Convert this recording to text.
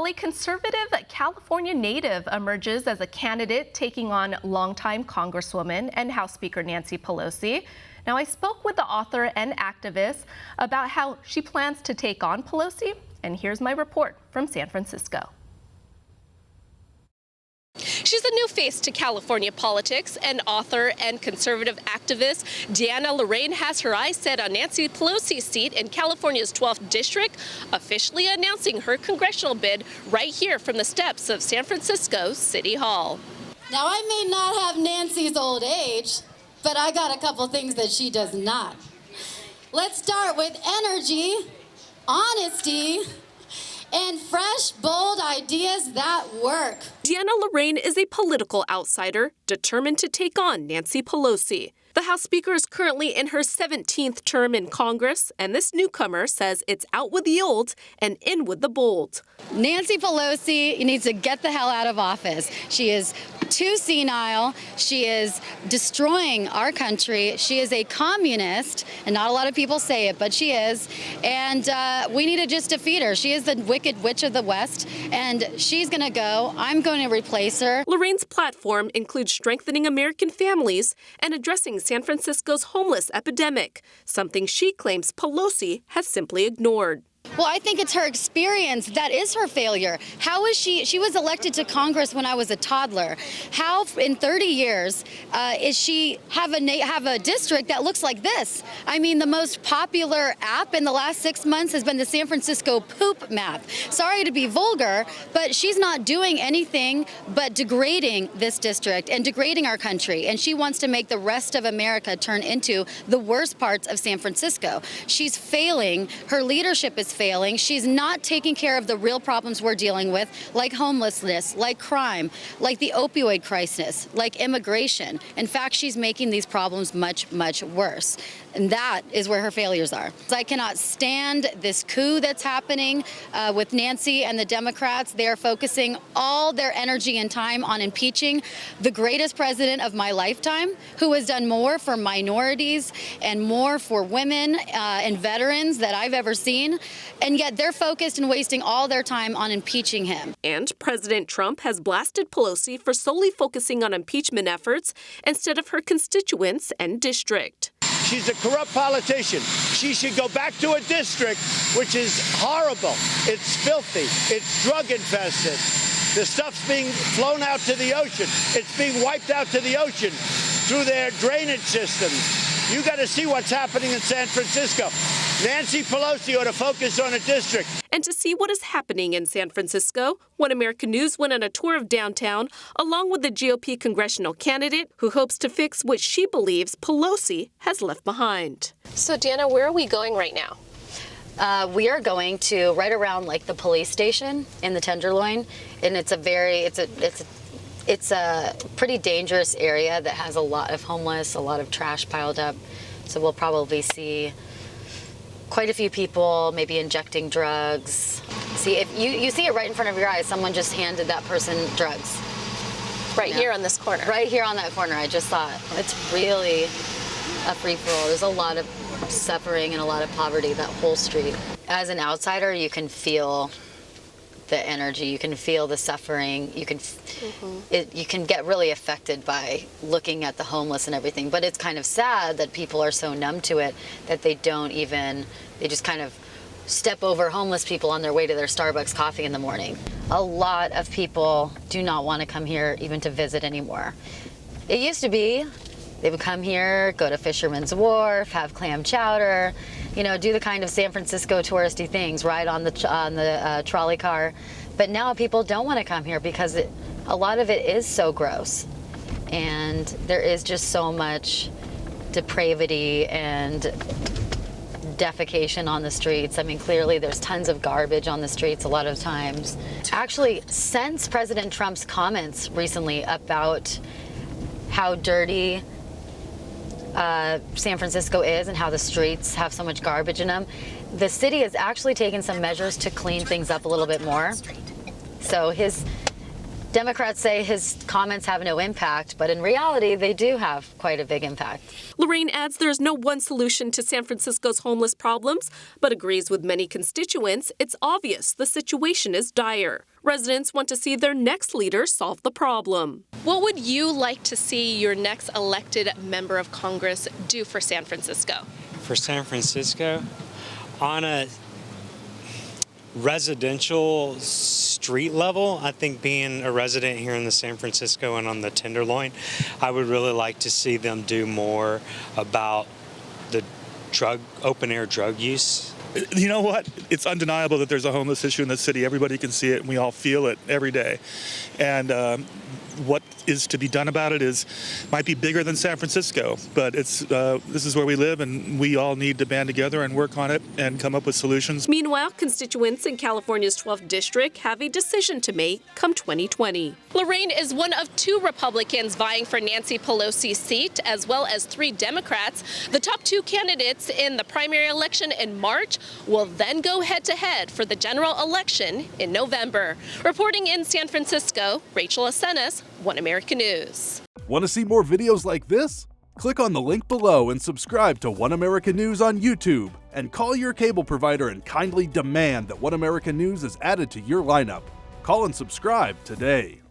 A conservative California native emerges as a candidate taking on longtime Congresswoman and House Speaker Nancy Pelosi. Now, I spoke with the author and activist about how she plans to take on Pelosi, and here's my report from San Francisco. She's a new face to California politics, and author and conservative activist Deanna Lorraine has her eyes set on Nancy Pelosi's seat in California's 12th district, officially announcing her congressional bid right here from the steps of San Francisco City Hall. Now, I may not have Nancy's old age, but I got a couple things that she does not. Let's start with energy, honesty, and fresh, bold ideas that work. Deanna Lorraine is a political outsider determined to take on Nancy Pelosi. The House Speaker is currently in her 17th term in Congress, and this newcomer says it's out with the old and in with the bold. Nancy Pelosi needs to get the hell out of office. She is too senile. She is destroying our country. She is a communist, and not a lot of people say it, but she is. And we need to just defeat her. She is the Wicked Witch of the West, and she's going to go. I'm going to replace her. Lorraine's platform includes strengthening American families and addressing San Francisco's homeless epidemic, something she claims Pelosi has simply ignored. Well, I think it's her experience that is her failure. How is she was elected to Congress when I was a toddler. How in 30 years is she have a district that looks like this? I mean, the most popular app in the last 6 months has been the San Francisco poop map. Sorry to be vulgar, but she's not doing anything but degrading this district and degrading our country. And she wants to make the rest of America turn into the worst parts of San Francisco. She's failing. Her leadership is failing. She's not taking care of the real problems we're dealing with, like homelessness, like crime, like the opioid crisis, like immigration. In fact, she's making these problems much, much worse. And that is where her failures are. I cannot stand this coup that's happening with Nancy and the Democrats. They are focusing all their energy and time on impeaching the greatest president of my lifetime, who has done more for minorities and more for women and veterans that I've ever seen. And yet they're focused and wasting all their time on impeaching him. And President Trump has blasted Pelosi for solely focusing on impeachment efforts instead of her constituents and district. She's a corrupt politician. She should go back to a district which is horrible. It's filthy. It's drug infested. The stuff's being flown out to the ocean. It's being wiped out to the ocean through their drainage systems. You got to see what's happening in San Francisco. Nancy Pelosi ought to focus on a district. And to see what is happening in San Francisco, One American News went on a tour of downtown along with the GOP congressional candidate who hopes to fix what she believes Pelosi has left behind. So, Deanna, where are we going right now? We are going to right around like the police station in the Tenderloin, and it's a pretty dangerous area that has a lot of homeless, a lot of trash piled up. So we'll probably see quite a few people maybe injecting drugs. See, if you see it right in front of your eyes, someone just handed that person drugs. Right here on this corner. Right here on that corner, I just saw it. It's really a free-for-all. There's a lot of suffering and a lot of poverty, that whole street. As an outsider, you can feel the energy, you can feel the suffering, you can get really affected by looking at the homeless and everything. But it's kind of sad that people are so numb to it that they just kind of step over homeless people on their way to their Starbucks coffee in the morning. A lot of people do not want to come here even to visit anymore. It used to be they would come here, go to Fisherman's Wharf, have clam chowder, do the kind of San Francisco touristy things, ride on the trolley car. But now people don't want to come here because a lot of it is so gross. And there is just so much depravity and defecation on the streets. I mean, clearly there's tons of garbage on the streets a lot of times. Actually, since President Trump's comments recently about how dirty San Francisco is and how the streets have so much garbage in them, the city has actually taken some measures to clean things up a little bit more. So his Democrats say his comments have no impact, but in reality, they do have quite a big impact. Lorraine adds there is no one solution to San Francisco's homeless problems, but agrees with many constituents it's obvious the situation is dire. Residents want to see their next leader solve the problem. What would you like to see your next elected member of Congress do for San Francisco? For San Francisco, on a residential street level, I think being a resident here in the San Francisco and on the Tenderloin, I would really like to see them do more about the open air drug use. You know what? It's undeniable that there's a homeless issue in the city. Everybody can see it, and we all feel it every day. And what is to be done about it might be bigger than San Francisco, but this is where we live, and we all need to band together and work on it and come up with solutions. Meanwhile, constituents in California's 12th district have a decision to make come 2020. Lorraine is one of 2 Republicans vying for Nancy Pelosi's seat, as well as 3 Democrats. The top 2 candidates in the primary election in March will then go head-to-head for the general election in November. Reporting in San Francisco, Rachel Acenas, One American News. Want to see more videos like this? Click on the link below and subscribe to One American News on YouTube. And call your cable provider and kindly demand that One American News is added to your lineup. Call and subscribe today.